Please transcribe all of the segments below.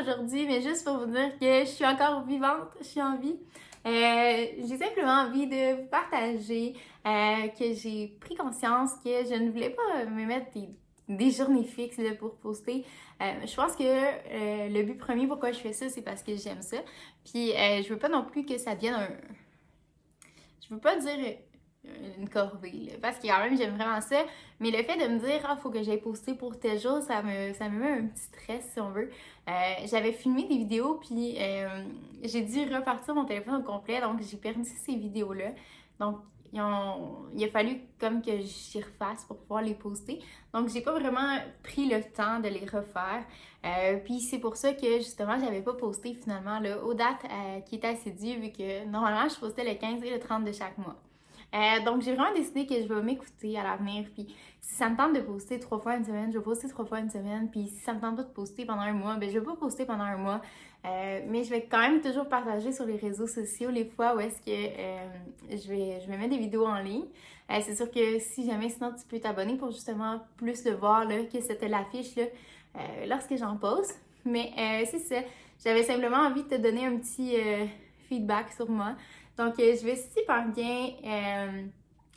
aujourd'hui, mais juste pour vous dire que je suis encore vivante, je suis en vie. J'ai simplement envie de vous partager que j'ai pris conscience que je ne voulais pas me mettre des journées fixes là, pour poster. Je pense que le but premier pourquoi je fais ça, c'est parce que j'aime ça. Puis je veux pas non plus que ça devienne un... Je veux pas dire une corvée, là, parce que quand même j'aime vraiment ça, mais le fait de me dire faut que j'aille poster pour tel jour, ça me met un petit stress si on veut. J'avais filmé des vidéos puis j'ai dû repartir mon téléphone au complet, donc j'ai perdu ces vidéos-là. Donc il a fallu comme que j'y refasse pour pouvoir les poster. Donc j'ai pas vraiment pris le temps de les refaire. Puis c'est pour ça que justement j'avais pas posté finalement là, aux dates qui étaient assidus, vu que normalement je postais le 15 et le 30 de chaque mois. Donc, j'ai vraiment décidé que je vais m'écouter à l'avenir. Puis, si ça me tente de poster 3 fois une semaine, je vais poster 3 fois une semaine. Puis, si ça me tente pas de poster pendant un mois, ben je vais pas poster pendant un mois. Mais je vais quand même toujours partager sur les réseaux sociaux les fois où est-ce que je vais mettre des vidéos en ligne. C'est sûr que si jamais, sinon, tu peux t'abonner pour justement plus le voir, là, que c'était l'affiche là, lorsque j'en poste. Mais c'est ça. J'avais simplement envie de te donner un petit feedback sur moi. Donc, je vais super bien.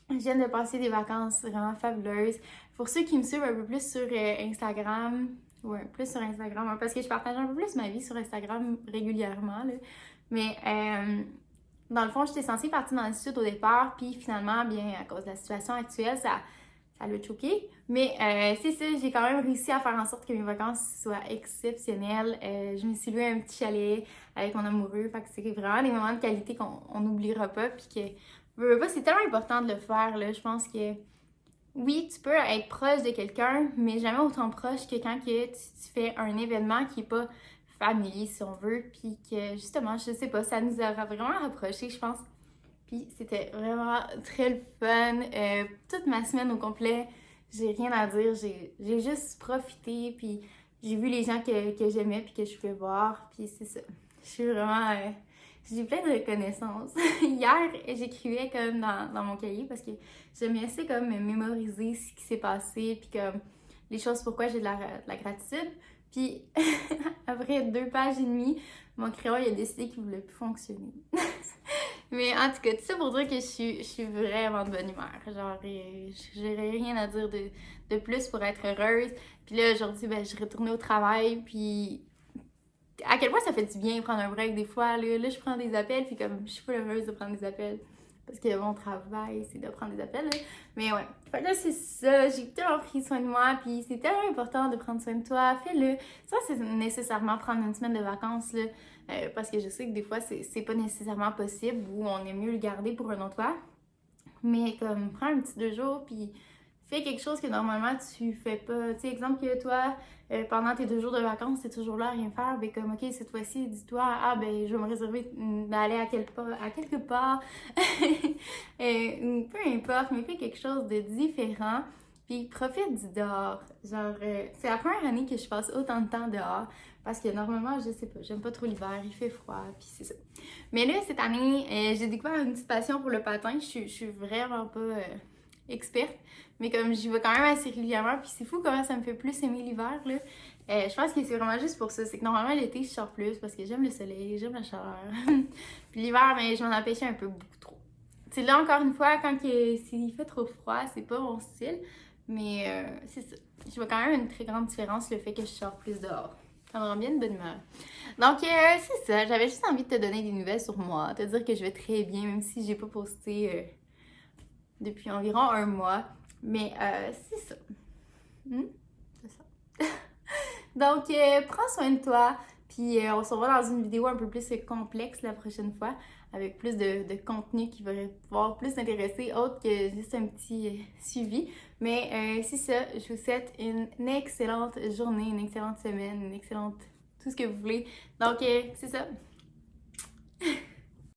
Je viens de passer des vacances vraiment fabuleuses. Pour ceux qui me suivent un peu plus sur Instagram, ouais, plus sur Instagram, hein, parce que je partage un peu plus ma vie sur Instagram régulièrement, là. Mais dans le fond, j'étais censée partir dans le sud au départ, puis finalement, bien, à cause de la situation actuelle, ça l'a choqué. Mais c'est ça, j'ai quand même réussi à faire en sorte que mes vacances soient exceptionnelles. Je me suis loué un petit chalet avec mon amoureux. Fait que c'est vraiment des moments de qualité qu'on n'oubliera pas. Puis que, c'est tellement important de le faire, là. Je pense que oui, tu peux être proche de quelqu'un, mais jamais autant proche que quand que tu fais un événement qui n'est pas familier, si on veut. Puis que justement, je sais pas, ça nous aura vraiment rapprochés, je pense. Puis c'était vraiment très le fun. Toute ma semaine au complet, j'ai rien à dire. J'ai juste profité. Puis j'ai vu les gens que j'aimais puis que je pouvais voir. Puis c'est ça. Je suis vraiment... j'ai plein de reconnaissance. Hier, j'écrivais comme dans mon cahier parce que j'aimais assez comme mémoriser ce qui s'est passé. Puis comme les choses pourquoi j'ai de la gratitude. Puis après 2 pages et demie, mon crayon il a décidé qu'il voulait plus fonctionner. Mais en tout cas, tout ça pour dire que je suis vraiment de bonne humeur. Genre, j'aurais rien à dire de plus pour être heureuse. Puis là, aujourd'hui, ben, je retournais au travail, puis à quel point ça fait du bien prendre un break des fois. Là je prends des appels, puis comme je suis pas heureuse de prendre des appels. Parce que mon travail, c'est de prendre des appels, là. Mais ouais. Fait que là, c'est ça. J'ai tellement pris soin de moi, puis c'est tellement important de prendre soin de toi. Fais-le. Ça, c'est nécessairement prendre une semaine de vacances, là. Parce que je sais que des fois, c'est pas nécessairement possible ou on aime mieux le garder pour un autre fois. Mais comme, prends un petit 2 jours, puis fais quelque chose que normalement tu fais pas. Tu sais, exemple que toi, pendant tes 2 jours de vacances, t'es toujours là à rien faire. Ben comme, ok, cette fois-ci, dis-toi, ah ben, je vais me réserver d'aller à quelque part. Peu importe, mais fais quelque chose de différent. Puis profite du dehors. Genre, c'est la première année que je passe autant de temps dehors. Parce que normalement, je sais pas, j'aime pas trop l'hiver, il fait froid, puis c'est ça. Mais là, cette année, j'ai découvert une petite passion pour le patin. Je suis vraiment pas experte, mais comme j'y vais quand même assez régulièrement, puis c'est fou comment ça me fait plus aimer l'hiver, là. Je pense que c'est vraiment juste pour ça. C'est que normalement, l'été, je sors plus parce que j'aime le soleil, j'aime la chaleur. Puis l'hiver, ben, je m'en empêchais un peu beaucoup trop. Tu sais, là, encore une fois, quand s'il fait trop froid, c'est pas mon style, mais c'est ça. Je vois quand même une très grande différence le fait que je sors plus dehors. Ça me rend bien de bonne humeur. Donc, c'est ça. J'avais juste envie de te donner des nouvelles sur moi, te dire que je vais très bien, même si j'ai pas posté depuis environ un mois. Mais c'est ça. C'est ça. Donc, prends soin de toi. Puis, on se revoit dans une vidéo un peu plus complexe la prochaine fois, avec plus de contenu qui va pouvoir plus t'intéresser, autre que juste un petit suivi. Mais c'est ça. Je vous souhaite une excellente journée, une excellente semaine, une excellente tout ce que vous voulez. Donc, c'est ça.